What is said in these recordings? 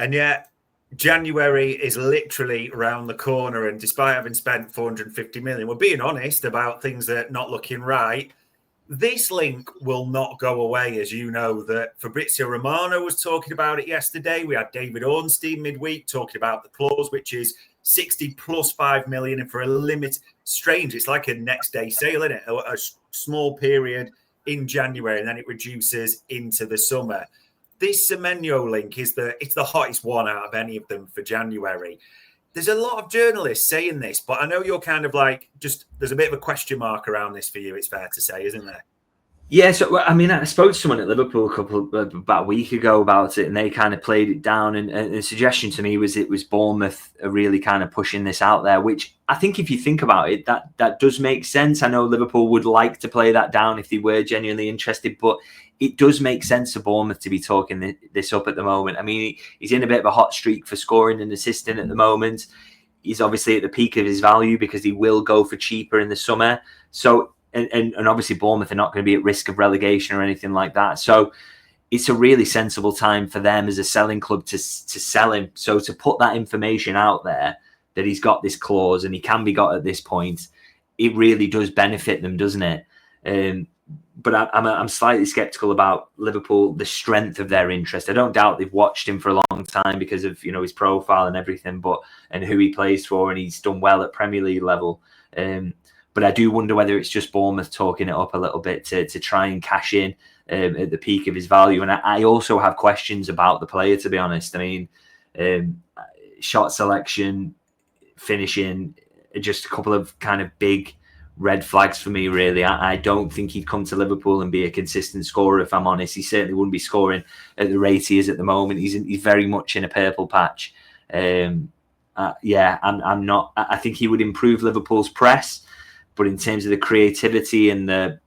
And yet, January is literally around the corner. And despite having spent 450 million, we're being honest about things that are not looking right. This link will not go away, as you know, that Fabrizio Romano was talking about it yesterday. We had David Ornstein midweek talking about the clause, which is 60 plus 5 million. And for a limit, strange, it's like a next day sale, isn't it? A small period in January, and then it reduces into the summer. This Semenyo link is it's the hottest one out of any of them for January. There's a lot of journalists saying this, but I know you're kind of like, there's a bit of a question mark around this for you, it's fair to say, isn't there? Yeah, so I mean, I spoke to someone at Liverpool about a week ago about it, and they kind of played it down. And the suggestion to me was it was Bournemouth are really kind of pushing this out there, which I think if you think about it, that does make sense. I know Liverpool would like to play that down if they were genuinely interested, but it does make sense for Bournemouth to be talking this up at the moment. I mean, he's in a bit of a hot streak for scoring and assisting at the moment. He's obviously at the peak of his value because he will go for cheaper in the summer. So, and obviously Bournemouth are not going to be at risk of relegation or anything like that. So it's a really sensible time for them as a selling club to sell him. So to put that information out there that he's got this clause and he can be got at this point, it really does benefit them, doesn't it? But I'm slightly sceptical about Liverpool, the strength of their interest. I don't doubt they've watched him for a long time because of his profile and everything, and who he plays for, and he's done well at Premier League level. But I do wonder whether it's just Bournemouth talking it up a little bit to try and cash in at the peak of his value. And I also have questions about the player, to be honest. I mean, shot selection, finishing, just a couple of kind of big red flags for me, really. I don't think he'd come to Liverpool and be a consistent scorer, if I'm honest. He certainly wouldn't be scoring at the rate he is at the moment. He's very much in a purple patch. I'm not. I think he would improve Liverpool's press, but in terms of the creativity and the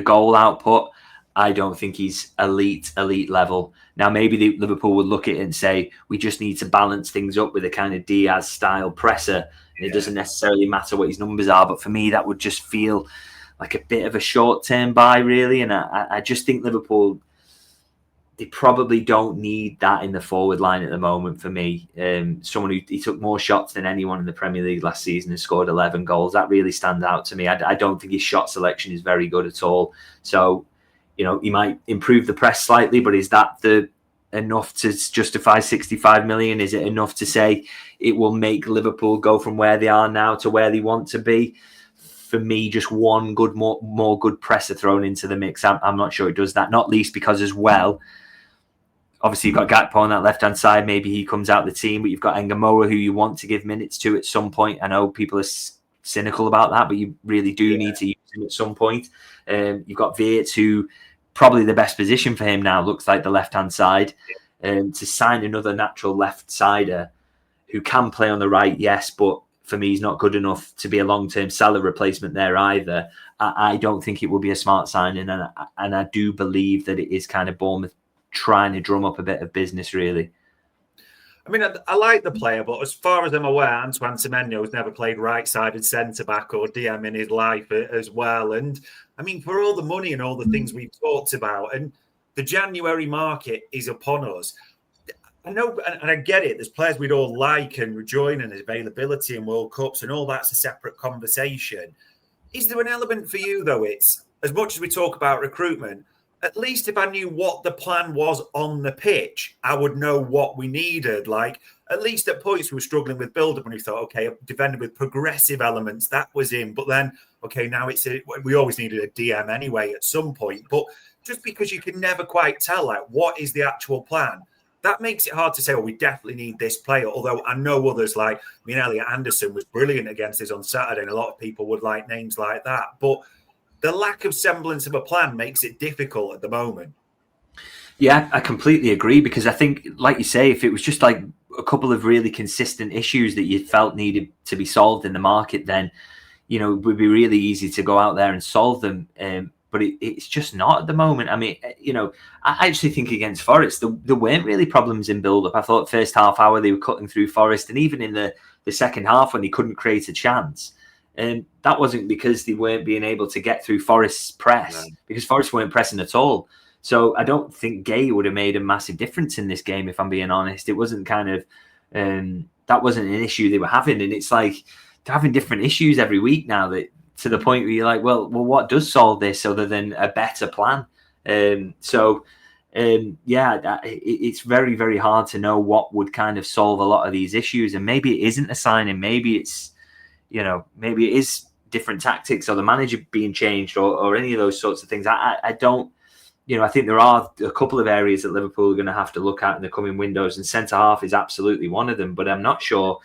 goal output, I don't think he's elite level. Now, maybe Liverpool would look at it and say, we just need to balance things up with a kind of Diaz-style presser. And it doesn't necessarily matter what his numbers are. But for me, that would just feel like a bit of a short-term buy, really. And I just think Liverpool, they probably don't need that in the forward line at the moment for me. Someone who he took more shots than anyone in the Premier League last season and scored 11 goals. That really stands out to me. I don't think his shot selection is very good at all. So, he might improve the press slightly, but is that enough to justify 65 million? Is it enough to say it will make Liverpool go from where they are now to where they want to be? For me, just one good, more good presser thrown into the mix. I'm not sure it does that, not least because as well, obviously you've got Gakpo on that left-hand side. Maybe he comes out of the team, but you've got Ngamoa who you want to give minutes to at some point. I know people are cynical about that, but you really do need to use him at some point. You've got Wirtz, who probably the best position for him now looks like the left-hand side. To sign another natural left-sider who can play on the right, yes, but for me, he's not good enough to be a long-term Salah replacement there either. I don't think it will be a smart signing, and I do believe that it is kind of Bournemouth trying to drum up a bit of business, really. I mean, I like the player, but as far as I'm aware, Antoine Semenyo has never played right-sided centre-back or DM in his life as well. And, I mean, for all the money and all the things we've talked about, and the January market is upon us. I know, and I get it, there's players we'd all like and rejoin, and availability and World Cups and all that's a separate conversation. Is there an element for you, though, it's, as much as we talk about recruitment, at least if I knew what the plan was on the pitch, I would know what we needed. Like, at least at points we were struggling with build-up and we thought, okay, a defender with progressive elements, that was in. But then, okay, now we always needed a DM anyway at some point. But just because you can never quite tell, like, what is the actual plan? That makes it hard to say, we definitely need this player. Although I know others, like, Elliot Anderson was brilliant against us on Saturday, and a lot of people would like names like that. But the lack of semblance of a plan makes it difficult at the moment. Yeah, I completely agree, because I think, like you say, if it was just like a couple of really consistent issues that you felt needed to be solved in the market, then, it would be really easy to go out there and solve them. But it's just not at the moment. I mean, I actually think against Forest, there weren't really problems in build-up. I thought first half hour they were cutting through Forest, and even in the second half when they couldn't create a chance, and that wasn't because they weren't being able to get through Forest's press, because Forest weren't pressing at all. So I don't think Guehi would have made a massive difference in this game, if I'm being honest. It wasn't that wasn't an issue they were having. And it's like they're having different issues every week now, that to the point where you're like, well, what does solve this other than a better plan? It's very, very hard to know what would kind of solve a lot of these issues. And maybe it isn't a signing. Maybe it's, maybe it is different tactics or the manager being changed or any of those sorts of things. I don't, I think there are a couple of areas that Liverpool are going to have to look at in the coming windows, and centre half is absolutely one of them. But I'm not sure,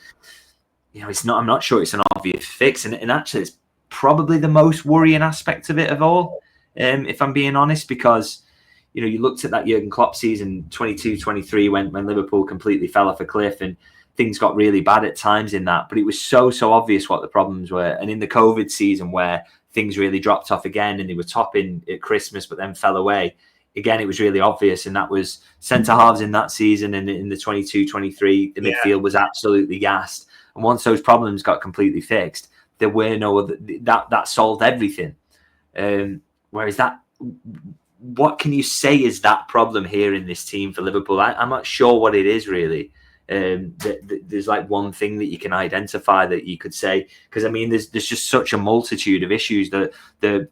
I'm not sure it's an obvious fix. And actually, it's probably the most worrying aspect of it of all, if I'm being honest, because, you looked at that Jurgen Klopp season 22-23 when Liverpool completely fell off a cliff and things got really bad at times in that. But it was so obvious what the problems were. And in the COVID season where things really dropped off again and they were topping at Christmas but then fell away, again, it was really obvious. And that was centre-halves in that season, and in the 22-23, the midfield was absolutely gassed. And once those problems got completely fixed, there were no other, that solved everything. Whereas what can you say is that problem here in this team for Liverpool? I'm not sure what it is really. There's like one thing that you can identify that you could say, because I mean there's just such a multitude of issues. That the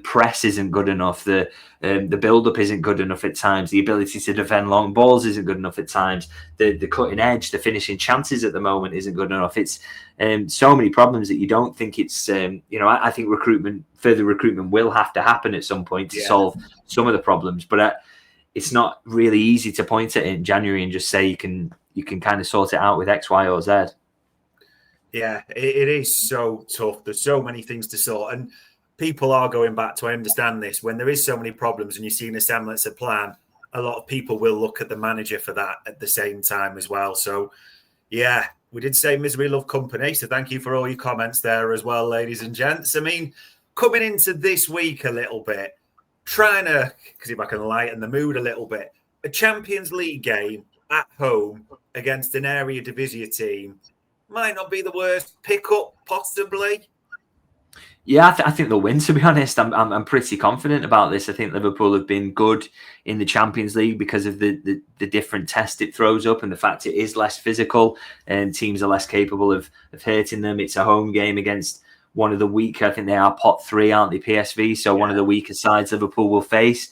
press isn't good enough, the build-up isn't good enough at times, the ability to defend long balls isn't good enough at times, the cutting edge, the finishing chances at the moment isn't good enough. It's so many problems that you don't think it's I think further recruitment will have to happen at some point to solve some of the problems, but it's not really easy to point at it in January and just say you can kind of sort it out with X, Y, or Z. Yeah, it is so tough. There's so many things to sort, and people are going back to, I understand this, when there is so many problems and you're seeing a semblance of plan, a lot of people will look at the manager for that at the same time as well. So, yeah, we did say misery love company. So thank you for all your comments there as well, ladies and gents. I mean, coming into this week a little bit, trying to, because if I can lighten the mood a little bit, a Champions League game at home against an area Divizia team might not be the worst pickup, possibly. Yeah, I think they'll win, to be honest. I'm pretty confident about this. I think Liverpool have been good in the Champions League because of the different test it throws up and the fact it is less physical and teams are less capable of hurting them. It's a home game against one of the weaker, I think they are pot 3, aren't they, PSV? So one of the weaker sides Liverpool will face.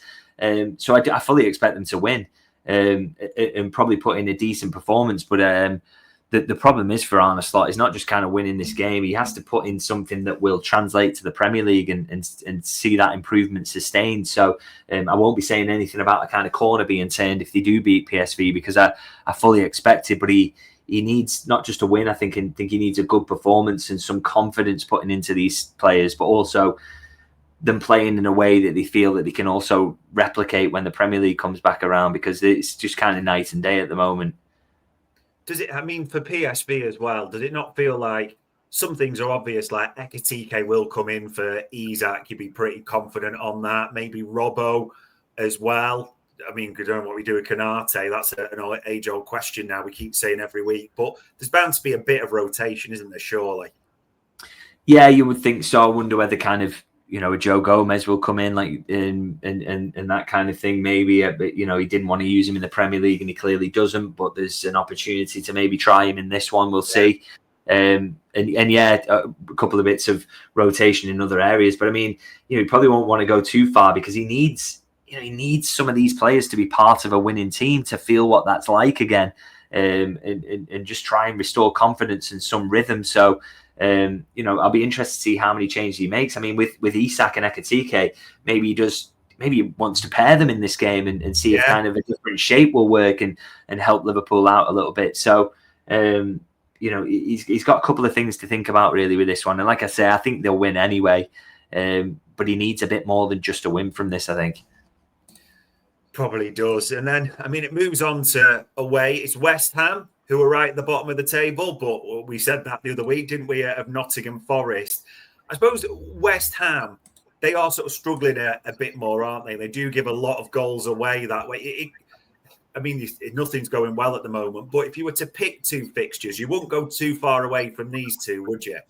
So I fully expect them to win and probably put in a decent performance. But the problem is for Arne Slot is not just kind of winning this game. He has to put in something that will translate to the Premier League and see that improvement sustained. So I won't be saying anything about a kind of corner being turned if they do beat PSV, because I fully expect it. But he needs not just a win. I think he needs a good performance and some confidence putting into these players, but also them playing in a way that they feel that they can also replicate when the Premier League comes back around, because it's just kind of night and day at the moment. Does it, I mean, for PSV as well, does it not feel like some things are obvious, like Ekitike will come in for Isak, you'd be pretty confident on that, maybe Robbo as well. I mean, I don't know what we do with Canate, that's an age-old question now, we keep saying every week, but there's bound to be a bit of rotation, isn't there, surely? Yeah, you would think so. I wonder whether kind of, a Joe Gomez will come in like and that kind of thing. Maybe, but he didn't want to use him in the Premier League, and he clearly doesn't. But there's an opportunity to maybe try him in this one. We'll see. A couple of bits of rotation in other areas. But I mean, he probably won't want to go too far, because he needs some of these players to be part of a winning team to feel what that's like again, and just try and restore confidence and some rhythm. So. I'll be interested to see how many changes he makes. I mean, with Isak and Ekitike, maybe he wants to pair them in this game and see if kind of a different shape will work and help Liverpool out a little bit. So, he's got a couple of things to think about really with this one. And like I say, I think they'll win anyway. But he needs a bit more than just a win from this, I think. Probably does. And then, I mean, it moves on to away. It's West Ham, who are right at the bottom of the table, but we said that the other week, didn't we, of Nottingham Forest. I suppose West Ham, they are sort of struggling a bit more, aren't they? They do give a lot of goals away that way. Nothing's going well at the moment, but if you were to pick two fixtures, you wouldn't go too far away from these two, would you?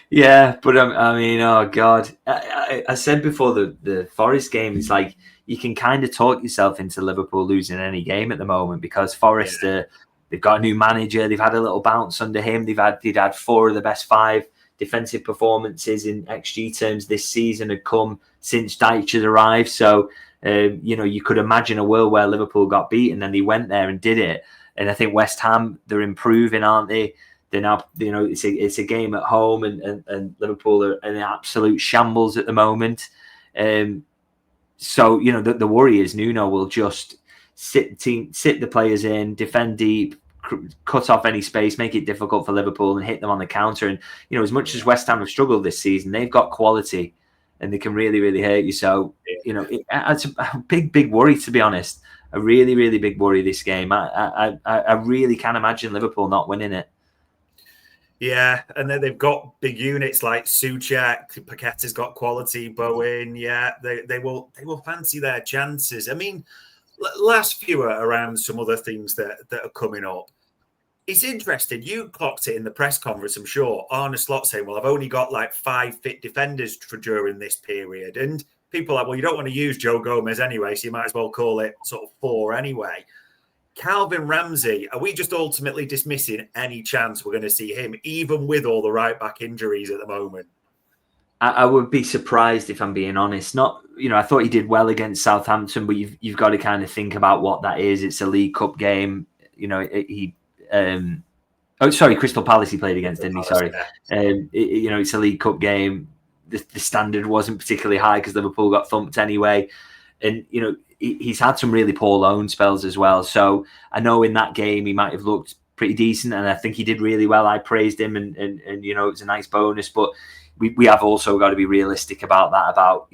Yeah. But I mean, oh God, I said before the Forest game, it's like you can kind of talk yourself into Liverpool losing any game at the moment because Forest, they've got a new manager, they've had a little bounce under him, they'd had 4 of the best 5 defensive performances in XG terms this season had come since Dyche had arrived. So you could imagine a world where Liverpool got beaten and they went there and did it. And I think West Ham, they're improving, aren't they? They're now, it's a game at home, and Liverpool are in absolute shambles at the moment. So the worry is Nuno will just sit the players in, defend deep, cut off any space, make it difficult for Liverpool, and hit them on the counter. And as much as West Ham have struggled this season, they've got quality, and they can really, really hurt you. So it's a big worry, to be honest. A really, really big worry this game. I really can't imagine Liverpool not winning it. Yeah, and then they've got big units like Souček, Paqueta's got quality, Bowen. Yeah, they will fancy their chances. I mean, last few are around some other things that are coming up. It's interesting. You clocked it in the press conference, I'm sure. Arne Slot saying, well, I've only got like 5 fit defenders for during this period. And people are like, well, you don't want to use Joe Gomez anyway, so you might as well call it sort of 4 anyway. Calvin Ramsay, are we just ultimately dismissing any chance we're going to see him, even with all the right back injuries at the moment? I would be surprised, if I'm being honest. I thought he did well against Southampton, but you've got to kind of think about what that is. It's a League Cup game. Crystal Palace he played against, didn't he? Sorry. It's a League Cup game. The standard wasn't particularly high because Liverpool got thumped anyway. And, he's had some really poor loan spells as well. So I know in that game he might have looked pretty decent, and I think he did really well. I praised him, and it was a nice bonus. But we have also got to be realistic about that. About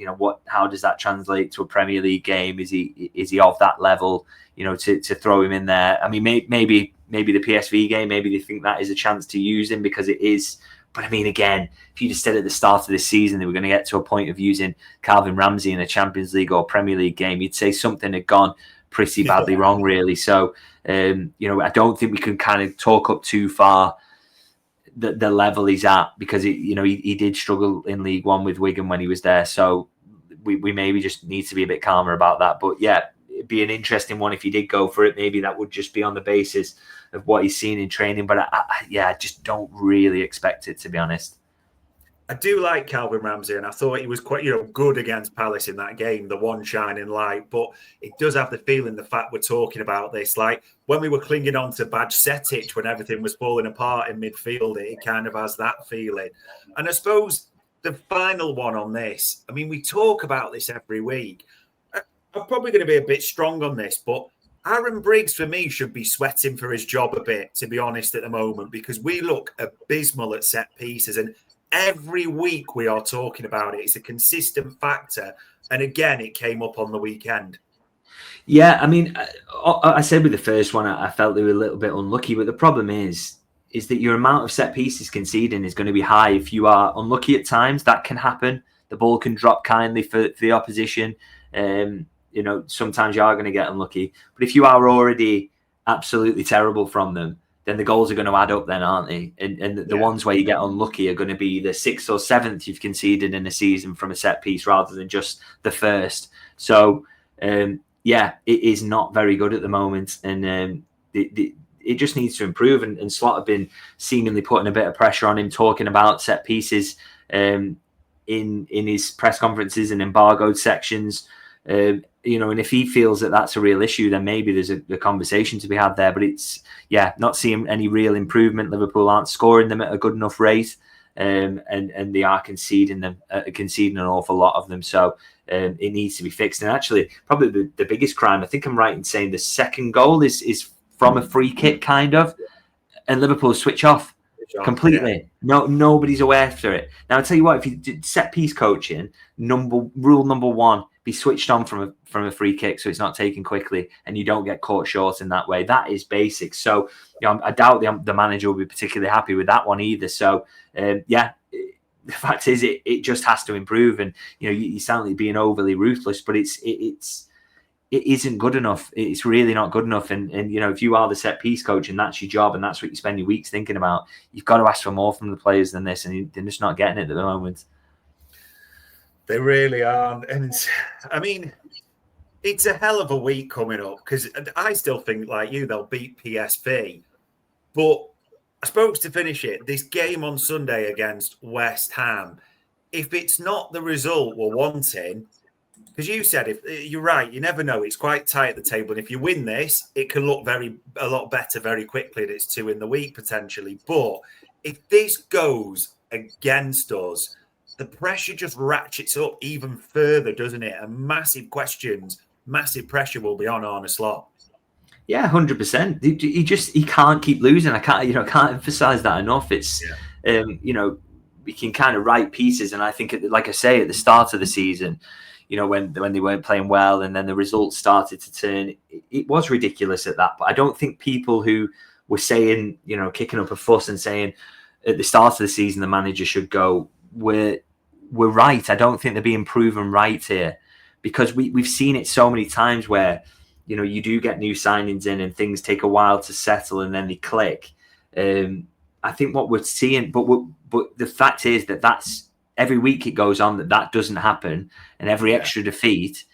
how does that translate to a Premier League game? Is he of that level? To throw him in there. I mean, maybe the PSV game. Maybe they think that is a chance to use him because it is. But I mean, again, if you just said at the start of this season they were going to get to a point of using Calvin Ramsay in a Champions League or Premier League game, you'd say something had gone pretty badly wrong, really. So, I don't think we can kind of talk up too far the level he's at because he did struggle in League One with Wigan when he was there. So we maybe just need to be a bit calmer about that. But yeah, it'd be an interesting one if he did go for it. Maybe that would just be on the basis of what he's seen in training, but I just don't really expect it, to be honest. I do like Calvin Ramsay, and I thought he was quite, good against Palace in that game, the one shining light. But it does have the feeling, the fact we're talking about this, like when we were clinging on to Bajcetic when everything was falling apart in midfield, it kind of has that feeling. And I suppose the final one on this, I mean, we talk about this every week. I'm probably going to be a bit strong on this, but Aaron Briggs, for me, should be sweating for his job a bit, to be honest, at the moment, because we look abysmal at set pieces. And every week we are talking about it. It's a consistent factor. And again, it came up on the weekend. Yeah, I mean, I said with the first one, I felt they were a little bit unlucky. But the problem is that your amount of set pieces conceding is going to be high. If you are unlucky at times, that can happen. The ball can drop kindly for the opposition. Sometimes you are going to get unlucky. But if you are already absolutely terrible from them, then the goals are going to add up then, aren't they? And the ones where you get unlucky are going to be the 6th or 7th you've conceded in a season from a set piece rather than just the first. So, it is not very good at the moment. And it just needs to improve. And Slot have been seemingly putting a bit of pressure on him, talking about set pieces in his press conferences and embargoed sections. And if he feels that that's a real issue, then maybe there's a conversation to be had there. But it's, not seeing any real improvement. Liverpool aren't scoring them at a good enough rate, and they are conceding an awful lot of them. So it needs to be fixed. And actually, probably the biggest crime, I think I'm right in saying the second goal is from a free kick, kind of, and Liverpool switch off completely. Yeah. Nobody's aware after it. Now I'll tell you what, if you did set piece coaching, rule number 1, be switched on from a free kick so it's not taken quickly and you don't get caught short in that way. That is basic. So I doubt the manager will be particularly happy with that one either. So the fact is it just has to improve. And you sound like being overly ruthless, but it's it isn't good enough. It's really not good enough. And if you are the set piece coach and that's your job and that's what you spend your weeks thinking about, you've got to ask for more from the players than this, and they're just not getting it at the moment. They really aren't. And I mean, it's a hell of a week coming up, because I still think, like you, they'll beat PSV. But I suppose to finish it, this game on Sunday against West Ham, if it's not the result we're wanting, because you said, if you're right, you never know. It's quite tight at the table. And if you win this, it can look a lot better very quickly. And it's 2 in the week potentially. But if this goes against us, the pressure just ratchets up even further, doesn't it? And massive questions, massive pressure will be on Arne Slot. Yeah, 100%. He can't keep losing. I can't emphasize that enough. It's we can kind of write pieces, and I think, like I say, at the start of the season, when they weren't playing well, and then the results started to turn, it was ridiculous at that. But I don't think people who were saying, kicking up a fuss and saying at the start of the season the manager should go were right. I don't think they're being proven right here, because we've seen it so many times where you do get new signings in and things take a while to settle and then they click. I think what we're seeing, but the fact is that's every week it goes on that doesn't happen, and every extra defeat,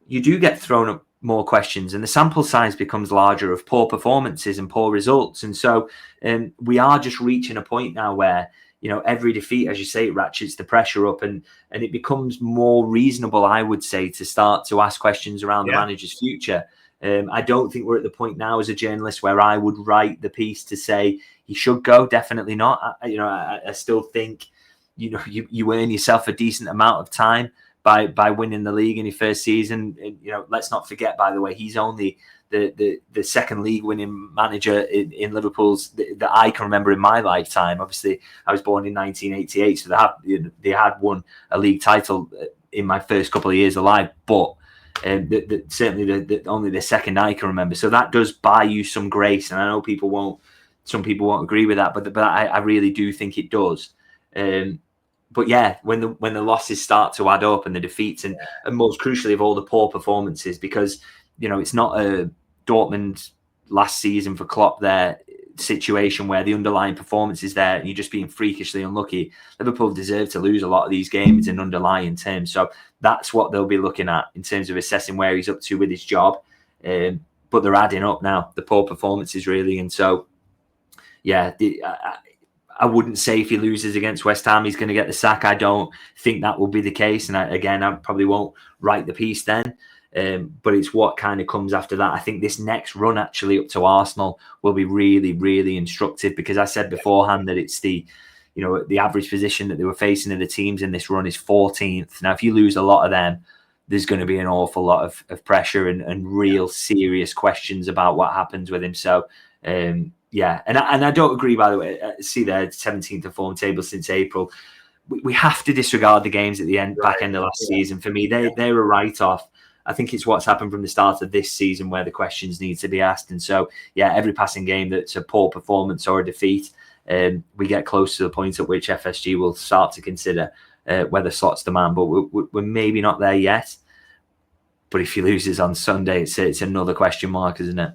you do get thrown up more questions, and the sample size becomes larger of poor performances and poor results. And so we are just reaching a point now where every defeat, as you say, it ratchets the pressure up, and it becomes more reasonable, I would say, to start to ask questions around the manager's future. I don't think we're at the point now as a journalist where I would write the piece to say he should go. Definitely not. I still think you earn yourself a decent amount of time by winning the league in your first season. And, let's not forget, by the way, he's only the second league winning manager in Liverpool's that I can remember in my lifetime. Obviously, I was born in 1988, so they had won a league title in my first couple of years alive, but certainly only the second I can remember. So that does buy you some grace, and I know some people won't agree with that, but I really do think it does. But yeah, when the losses start to add up and the defeats, and most crucially of all, the poor performances, because it's not a Dortmund last season for Klopp there situation where the underlying performance is there and you're just being freakishly unlucky. Liverpool deserve to lose a lot of these games in underlying terms, so that's what they'll be looking at in terms of assessing where he's up to with his job. But they're adding up now, the poor performances, really. And so I wouldn't say if he loses against West Ham he's going to get the sack. I don't think that will be the case, and I probably won't write the piece then. But it's what kind of comes after that. I think this next run actually up to Arsenal will be really, really instructive, because I said beforehand that it's the average position that they were facing in the teams in this run is 14th. Now, if you lose a lot of them, there's going to be an awful lot of pressure and real serious questions about what happens with him. So, and I don't agree, by the way. See there, 17th of form table since April. We have to disregard the games at the back end of last season. For me, they're a write-off. I think it's what's happened from the start of this season where the questions need to be asked. And so, every passing game that's a poor performance or a defeat, we get close to the point at which FSG will start to consider whether Slot's the man. But we're maybe not there yet. But if he loses on Sunday, it's another question mark, isn't it?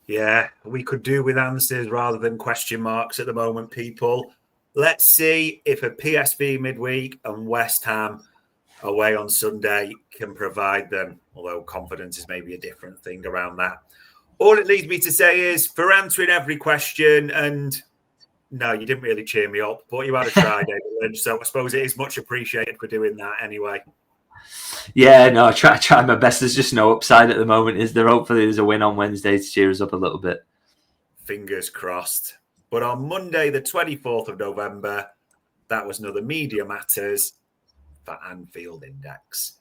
Yeah, we could do with answers rather than question marks at the moment, people. Let's see if a PSV midweek and West Ham away on Sunday can provide them, although confidence is maybe a different thing around that. All it leads me to say is, for answering every question, and no, you didn't really cheer me up, but you had a try, David Lynch, so I suppose it is much appreciated for doing that anyway. Yeah, no, I try my best. There's just no upside at the moment, is there? Hopefully there's a win on Wednesday to cheer us up a little bit. Fingers crossed. But on Monday, the 24th of November, that was another Media Matters for Anfield Index.